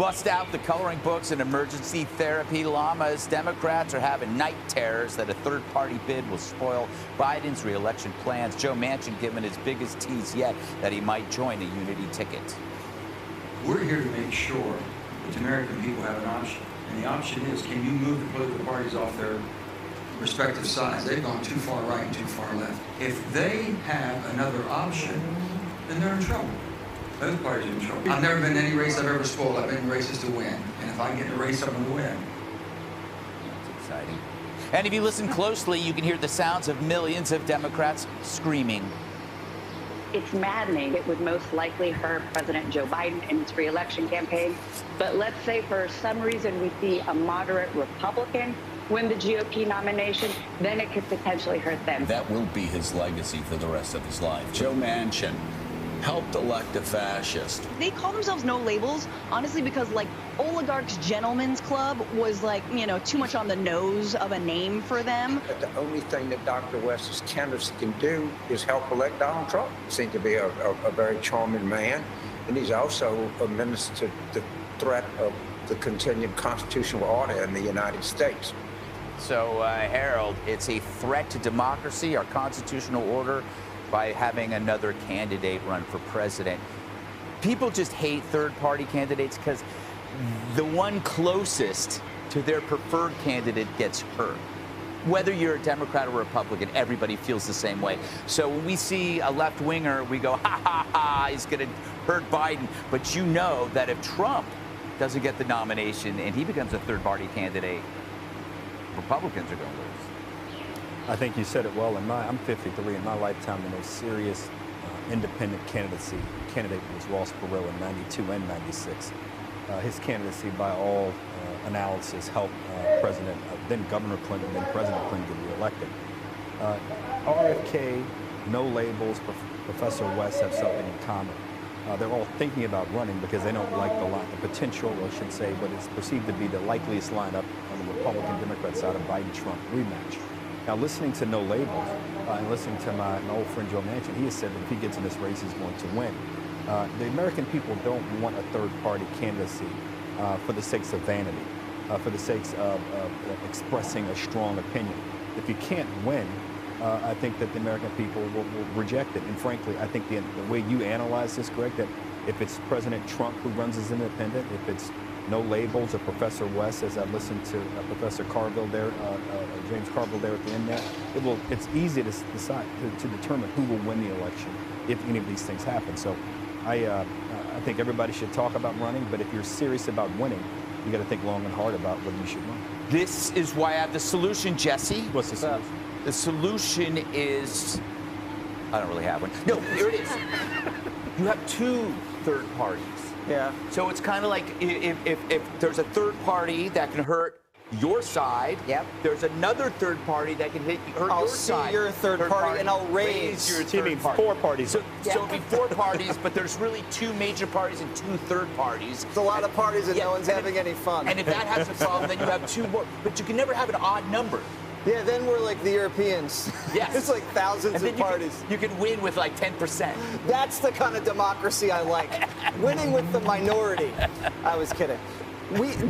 Bust out the coloring books and emergency therapy llamas. Democrats are having night terrors that a third-party bid will spoil Biden's re-election plans. Joe Manchin giving his biggest tease yet that he might join the unity ticket. We're here to make sure that the American people have an option. And the option is, can you move the political parties off their respective sides? They've gone too far right and too far left. If they have another option, then they're in trouble. Those parties are in trouble. I've never been in any race I've ever spoiled. I've been in races to win. And if I get in a race, I'm going to win. That's exciting. And if you listen closely, you can hear the sounds of millions of Democrats screaming. It's maddening. It would most likely hurt President Joe Biden in his re-election campaign. But let's say for some reason we see a moderate Republican win the GOP nomination, then it could potentially hurt them. That will be his legacy for the rest of his life. Joe Manchin helped elect a fascist. They call themselves no labels, honestly, because like Oligarchs Gentlemen's Club was like, too much on the nose of a name for them. The only thing that Dr. West's candidacy can do is help elect Donald Trump. Seems to be a very charming man, and he's also administered the threat of the continued constitutional order in the United States. So, Harold, it's a threat to democracy, our constitutional order, by having another candidate run for president. People just hate third-party candidates because the one closest to their preferred candidate gets hurt. Whether you're a Democrat or Republican, everybody feels the same way. So when we see a left-winger, we go, ha, ha, ha, he's going to hurt Biden. But you know that if Trump doesn't get the nomination and he becomes a third-party candidate, Republicans are going to lose. I think you said it well. I'm 53. In my lifetime, the most serious independent candidate was Ross Perot in 92 and 96. His candidacy, by all analysis, helped then Governor Clinton, then President Clinton get reelected. RFK, no labels, Professor West have something in common. They're all thinking about running because they don't like the potential, or I should say, what is perceived to be the likeliest lineup on the Republican-Democrat side of Biden-Trump rematch. Now, listening to No Labels and listening to my old friend Joe Manchin, he has said that if he gets in this race, he's going to win. The American people don't want a third-party candidacy for the sakes of vanity, for the sakes of expressing a strong opinion. If you can't win, I think that the American people will reject it. And frankly, I think the way you analyze this, Greg, that if it's President Trump who runs as independent, if it's No Labels or Professor West, as I listened to Professor Carville there, James Carville there at the end there, it's easy to decide to determine who will win the election if any of these things happen. So I think everybody should talk about running, but if you're serious about winning, you got to think long and hard about whether you should run. This is why I have the solution, Jesse. What's the solution? The solution is, I don't really have one. No, here it is. You have two third parties. Yeah. So it's kind of like if there's a third party that can hurt your side, yep. There's another third party that can hurt your side. I'll see your third party and I'll raise your third party. Four parties. So it'll be four parties, but there's really two major parties and two third parties. It's a lot of parties and no one's having any fun. And if that has a problem, then you have two more. But you can never have an odd number. Yeah, then we're like the Europeans. Yes. It's like thousands of parties. You can win with like 10%. That's the kind of democracy I like. Winning with the minority. I was kidding.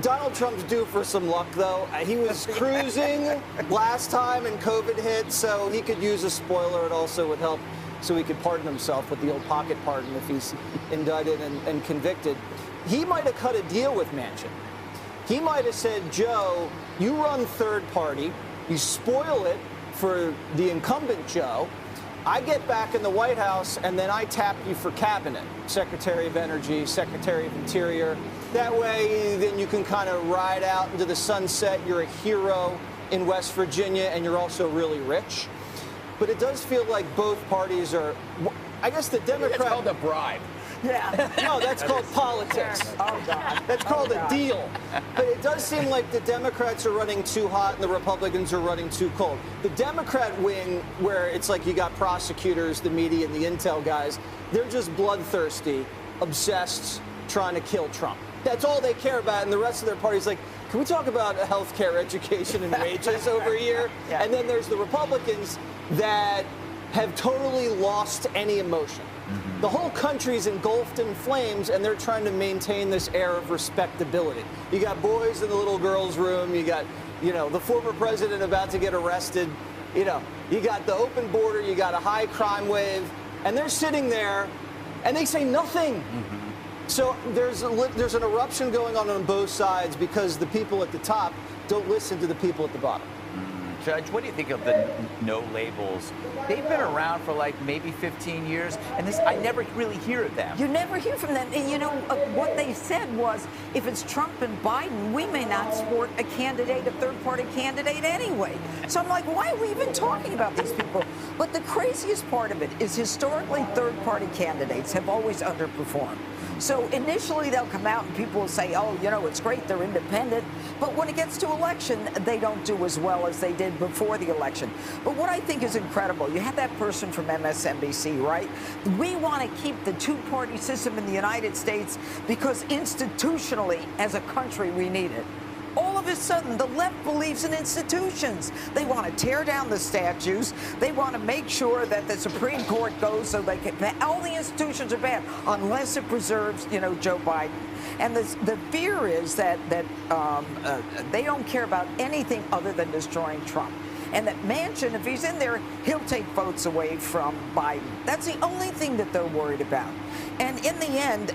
Donald Trump's due for some luck, though. He was cruising last time and COVID hit, so he could use a spoiler. It also would help so he could pardon himself with the old pocket pardon if he's indicted and convicted. He might have cut a deal with Manchin. He might have said, Joe, you run third party. You spoil it for the incumbent Joe. I get back in the White House, and then I tap you for cabinet, Secretary of Energy, Secretary of Interior. That way, then you can kind of ride out into the sunset. You're a hero in West Virginia, and you're also really rich. But it does feel like both parties are, I guess the Democrat... It's called a bribe. Yeah. No, that's called politics. Oh, God. That's called a deal. But it does seem like the Democrats are running too hot and the Republicans are running too cold. The Democrat wing, where it's like you got prosecutors, the media, and the intel guys, they're just bloodthirsty, obsessed, trying to kill Trump. That's all they care about. And the rest of their party's like, can we talk about health care, education, and wages over here? Yeah. And then there's the Republicans that have totally lost any emotion. The whole country's engulfed in flames, and they're trying to maintain this air of respectability. You got boys in the little girls' room. You got, the former president about to get arrested. You got the open border. You got a high crime wave, and they're sitting there, and they say nothing. So there's an eruption going on both sides because the people at the top don't listen to the people at the bottom. Judge, what do you think of the no labels? They've been around for like maybe 15 years, and I never really hear of them. You never hear from them. And what they said was, if it's Trump and Biden, we may not support a third-party candidate anyway. So I'm like, why are we even talking about these people? But the craziest part of it is historically third-party candidates have always underperformed. So initially they'll come out and people will say, oh, it's great, they're independent. But when it gets to election, they don't do as well as they did before the election. But what I think is incredible, you have that person from MSNBC, right? We want to keep the two-party system in the United States because institutionally, as a country, we need it. All of a sudden, the left believes in institutions. They want to tear down the statues. They want to make sure that the Supreme Court goes so they can. All the institutions are bad unless it preserves, Joe Biden. And the fear is that they don't care about anything other than destroying Trump. And that Manchin, if he's in there, he'll take votes away from Biden. That's the only thing that they're worried about. And in the end,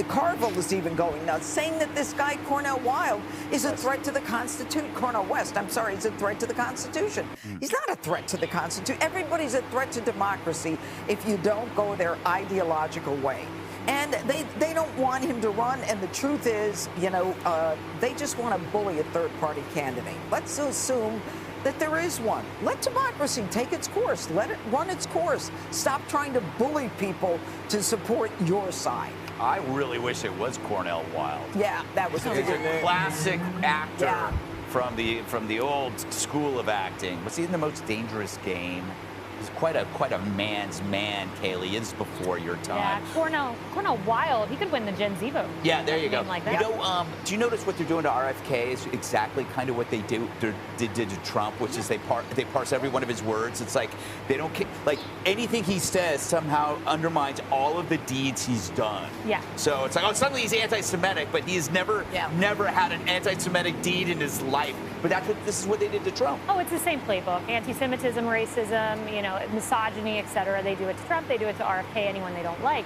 Carville is even going nuts, saying that this guy, Cornel West, is a threat to the Constitution. Cornel West, I'm sorry, is a threat to the Constitution. He's not a threat to the Constitution. Everybody's a threat to democracy if you don't go their ideological way. And they don't want him to run. And the truth is, they just want to bully a third-party candidate. Let's assume that there is one. Let democracy take its course. Let it run its course. Stop trying to bully people to support your side. I really wish it was Cornel West. Yeah, that was He's a classic actor from the old school of acting. Was he in The Most Dangerous Game? He's quite a man's man, Kaylee. It's before your time. Yeah, Cornel West, he could win the Gen Z vote. Yeah, there you go. Like that. Do you notice what they're doing to RFK is exactly kind of what they did to Trump, which is they parse every one of his words. It's like they don't like anything he says somehow undermines all of the deeds he's done. Yeah. So it's like, suddenly he's anti-Semitic, but he's never had an anti-Semitic deed in his life. But this is what they did to Trump. Oh, it's the same playbook. Anti-Semitism, racism, misogyny, et cetera. They do it to Trump. They do it to RFK, anyone they don't like.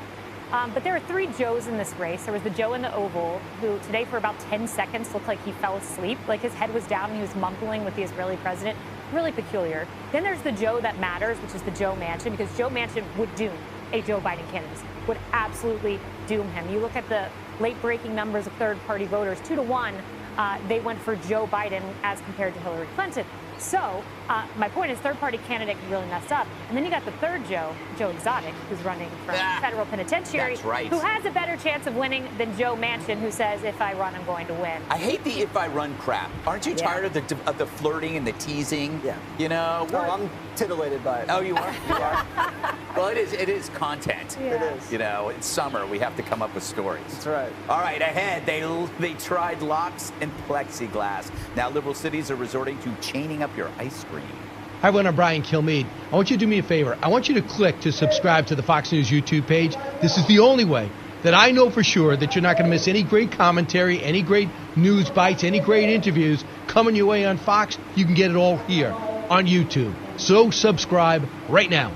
But there are three Joes in this race. There was the Joe in the Oval, who today for about 10 seconds looked like he fell asleep. Like his head was down and he was mumbling with the Israeli president. Really peculiar. Then there's the Joe that matters, which is the Joe Manchin, because Joe Manchin would doom a Joe Biden candidacy. Would absolutely doom him. You look at the late-breaking numbers of third-party voters, 2-1. They went for Joe Biden as compared to Hillary Clinton. So my point is third-party candidate really messed up. And then you got the third Joe Exotic, who's running for federal penitentiary, who has a better chance of winning than Joe Manchin, who says, if I run, I'm going to win. I hate the if I run crap. Aren't you tired of the flirting and the teasing? Yeah. No, I'm titillated by it. Oh, you are? You are? Well, it is content. Yeah. It is. It's summer. We have to come up with stories. That's right. All right, ahead, they tried locks and plexiglass. Now liberal cities are resorting to chaining up your ice cream. Hi, everyone. I'm Brian Kilmeade. I want you to do me a favor. I want you to click to subscribe to the Fox News YouTube page. This is the only way that I know for sure that you're not going to miss any great commentary, any great news bites, any great interviews coming your way on Fox. You can get it all here on YouTube. So subscribe right now.